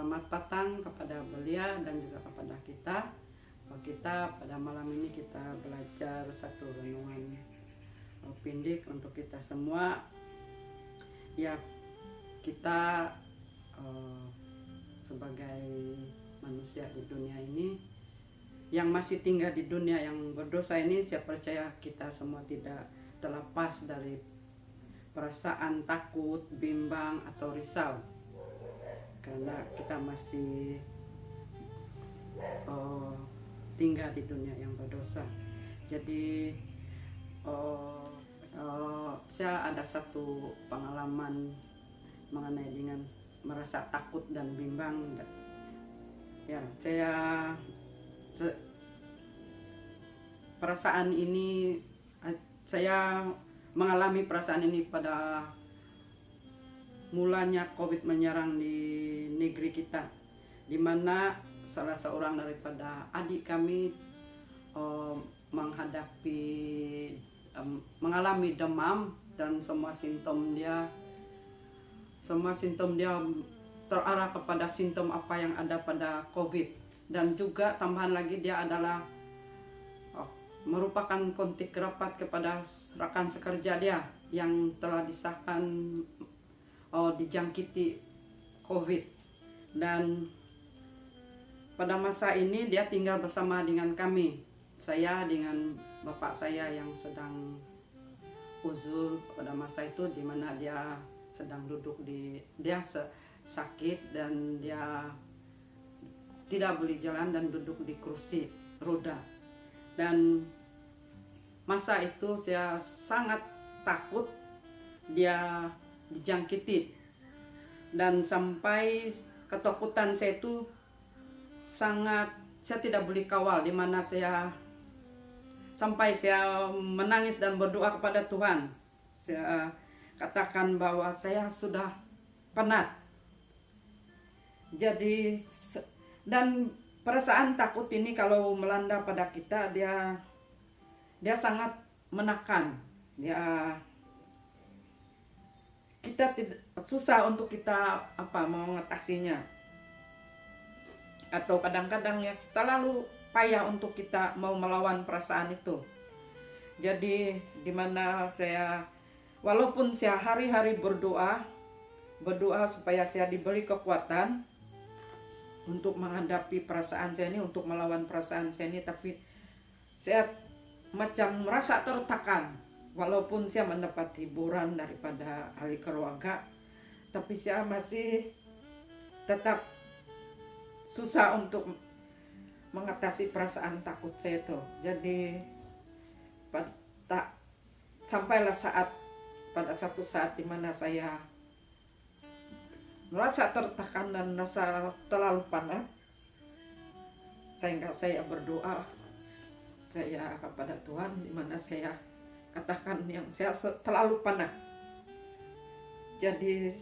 selamat petang kepada belia dan juga kepada kita. Kita pada malam ini kita belajar satu renungan pindik untuk kita semua. Ya, kita sebagai manusia di dunia ini yang masih tinggal di dunia yang berdosa ini, saya percaya kita semua tidak terlepas dari perasaan takut, bimbang atau risau, karena kita masih tinggal di dunia yang berdosa. Jadi saya ada satu pengalaman mengenai dengan merasa takut dan bimbang. Ya, perasaan ini saya mengalami perasaan ini pada mulanya COVID menyerang di negeri kita, di mana salah seorang daripada adik kami mengalami demam, dan semua simptom dia terarah kepada simptom apa yang ada pada COVID. Dan juga tambahan lagi dia adalah merupakan kontak rapat kepada rekan sekerja dia yang telah disahkan dijangkiti COVID. Dan pada masa ini dia tinggal bersama dengan kami, saya dengan bapak saya yang sedang uzur pada masa itu, di mana dia sedang dia sakit dan dia tidak boleh jalan dan duduk di kursi roda. Dan masa itu saya sangat takut dia dijangkiti, dan sampai ketakutan saya itu saya tidak boleh kawal, di mana sampai saya menangis dan berdoa kepada Tuhan. Saya katakan bahwa saya sudah penat. Jadi dan perasaan takut ini kalau melanda pada kita, dia sangat menekan. Kita tidak susah untuk kita mengatasinya, atau kadang-kadang ya terlalu payah untuk kita mau melawan perasaan itu. Jadi dimana walaupun saya hari-hari berdoa supaya saya diberi kekuatan untuk menghadapi perasaan saya ini, untuk melawan perasaan saya ini, tapi saya macam merasa tertekan. Walaupun saya mendapat hiburan daripada ahli keluarga, tapi saya masih tetap susah untuk mengatasi perasaan takut saya itu. Jadi sampailah pada satu saat di mana saya merasa tertekan dan merasa terlalu panas, sehingga saya berdoa kepada Tuhan, di mana saya katakan yang saya terlalu panas. Jadi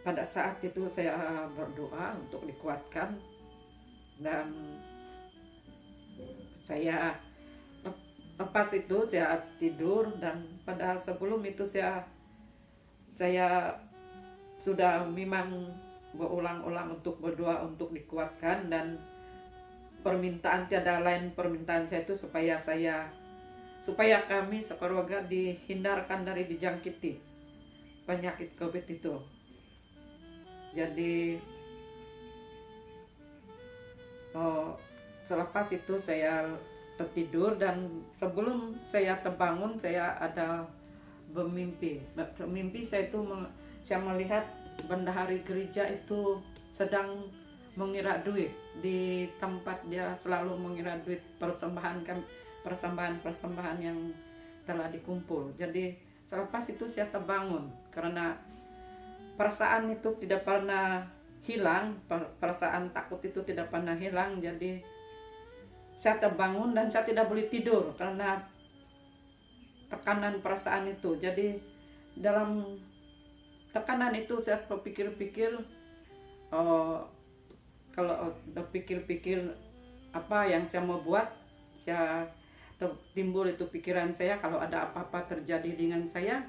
pada saat itu saya berdoa untuk dikuatkan, dan saya lepas itu saya tidur. Dan pada sebelum itu saya sudah memang berulang-ulang untuk berdoa untuk dikuatkan, dan permintaan tiada lain permintaan saya itu supaya kami sekeluarga dihindarkan dari dijangkiti penyakit COVID itu. Jadi selepas itu saya tertidur, dan sebelum saya terbangun saya ada bermimpi. Saya itu saya melihat bendahari gereja itu sedang mengira duit di tempat dia selalu mengira duit persembahan yang telah dikumpul. Jadi selepas itu saya terbangun, karena perasaan itu tidak pernah hilang, perasaan takut itu tidak pernah hilang. Jadi saya terbangun dan saya tidak boleh tidur karena tekanan perasaan itu. Jadi dalam tekanan itu saya berpikir-pikir, kalau berpikir-pikir apa yang saya mau buat, saya timbul itu pikiran saya, kalau ada apa-apa terjadi dengan saya,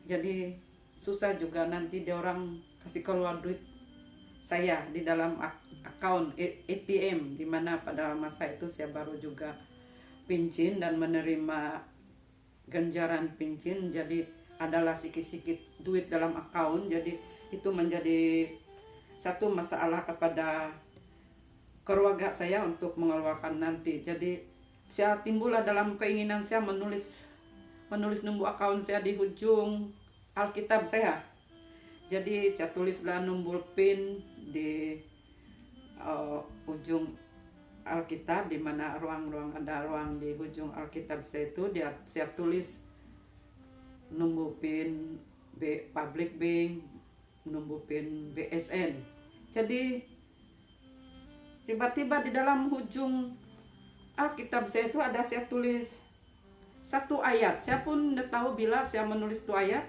jadi susah juga nanti dia orang kasih keluar duit saya di dalam akun ATM, di mana pada masa itu saya baru juga pincin dan menerima ganjaran pincin, jadi adalah sikit-sikit duit dalam akun. Jadi itu menjadi satu masalah kepada keluarga saya untuk mengeluarkan nanti. Jadi saya timbullah dalam keinginan saya menulis nombor akun saya di ujung Alkitab saya. Jadi saya tulislah nombor PIN di ujung Alkitab, di mana ada ruang di ujung Alkitab saya itu, saya tulis nombor PIN Public Bank, nombor PIN BSN. Jadi tiba-tiba di dalam ujung Alkitab saya itu saya tulis satu ayat. Saya pun tidak tahu bila saya menulis itu ayat,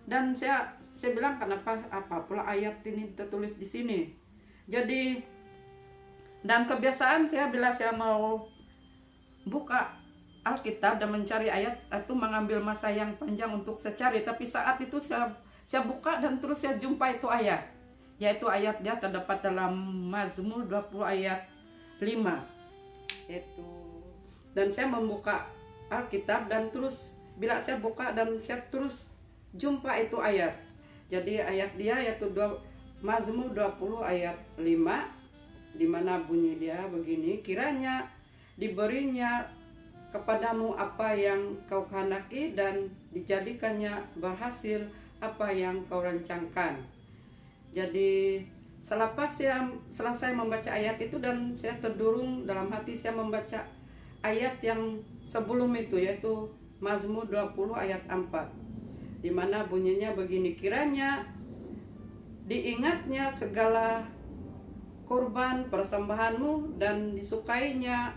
dan saya bilang kenapa apa pula ayat ini tertulis di sini. Jadi dan kebiasaan saya bila saya mau buka Alkitab dan mencari ayat itu mengambil masa yang panjang untuk saya cari. Tapi saat itu saya buka dan terus saya jumpa itu ayat, yaitu ayat dia terdapat dalam Mazmur 20 ayat 5 itu. Dan saya membuka Alkitab dan terus bila saya buka dan saya terus jumpa itu ayat. Jadi ayat dia yaitu Mazmur 20 ayat 5, di mana bunyi dia begini, kiranya diberinya kepadamu apa yang kau kehendaki dan dijadikannya berhasil apa yang kau rancangkan. Jadi selepas saya selesai membaca ayat itu dan saya terdorong dalam hati saya membaca ayat yang sebelum itu, yaitu Mazmur 20 ayat 4, di mana bunyinya begini, kiranya diingatnya segala korban persembahanmu dan disukainya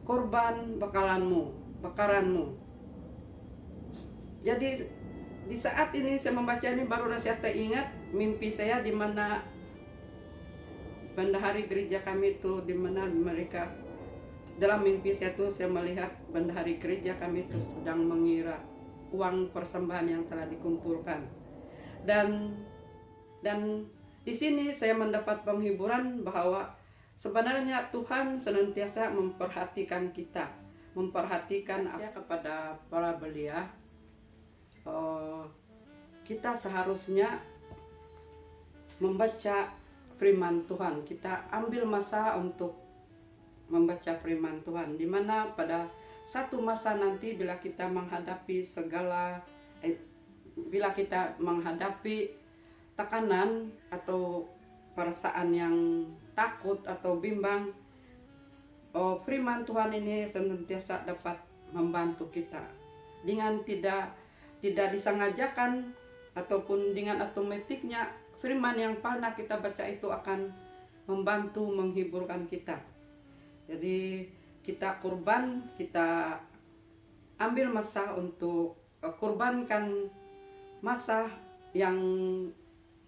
korban bakaranmu. Jadi di saat ini saya membaca ini baru saya teringat mimpi saya, di mana bendahari gereja kami itu, di mana mereka dalam mimpi saya tuh saya melihat bendahari gereja kami itu sedang mengira uang persembahan yang telah dikumpulkan. Dan di sini saya mendapat penghiburan bahwa sebenarnya Tuhan senantiasa memperhatikan kita, memperhatikan saya kepada para belia. Kita seharusnya membaca firman Tuhan. Kita ambil masa untuk membaca firman Tuhan, di mana pada satu masa nanti bila kita menghadapi bila kita menghadapi tekanan atau perasaan yang takut atau bimbang, firman Tuhan ini senantiasa dapat membantu kita dengan tidak disengajakan ataupun dengan otomatiknya. Firman yang pernah kita baca itu akan membantu menghiburkan kita. Jadi kita ambil masa untuk kurbankan masa yang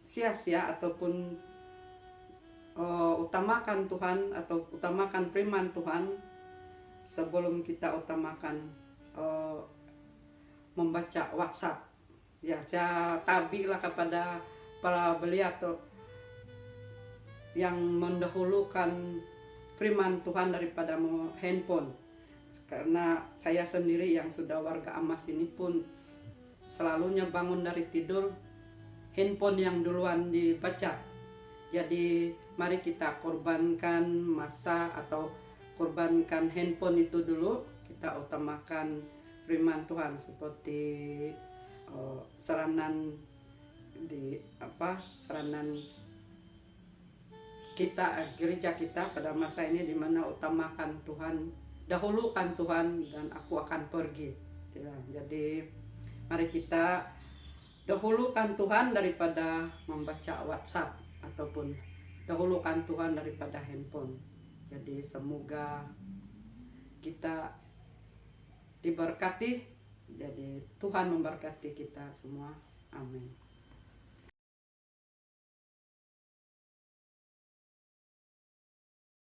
sia-sia ataupun utamakan Tuhan atau utamakan firman Tuhan sebelum kita utamakan membaca WhatsApp. Ya, saya tabiklah kepada para belia yang mendahulukan firman Tuhan daripada handphone. Karena saya sendiri yang sudah warga emas ini pun selalunya bangun dari tidur handphone yang duluan dibaca. Jadi mari kita korbankan masa atau korbankan handphone itu dulu, kita utamakan firman Tuhan seperti seranan kita gereja kita pada masa ini, di mana utamakan Tuhan, dahulukan Tuhan dan aku akan pergi. Ya, jadi mari kita dahulukan Tuhan daripada membaca WhatsApp ataupun dahulukan Tuhan daripada handphone. Jadi semoga kita diberkati. Jadi Tuhan memberkati kita semua. Amin.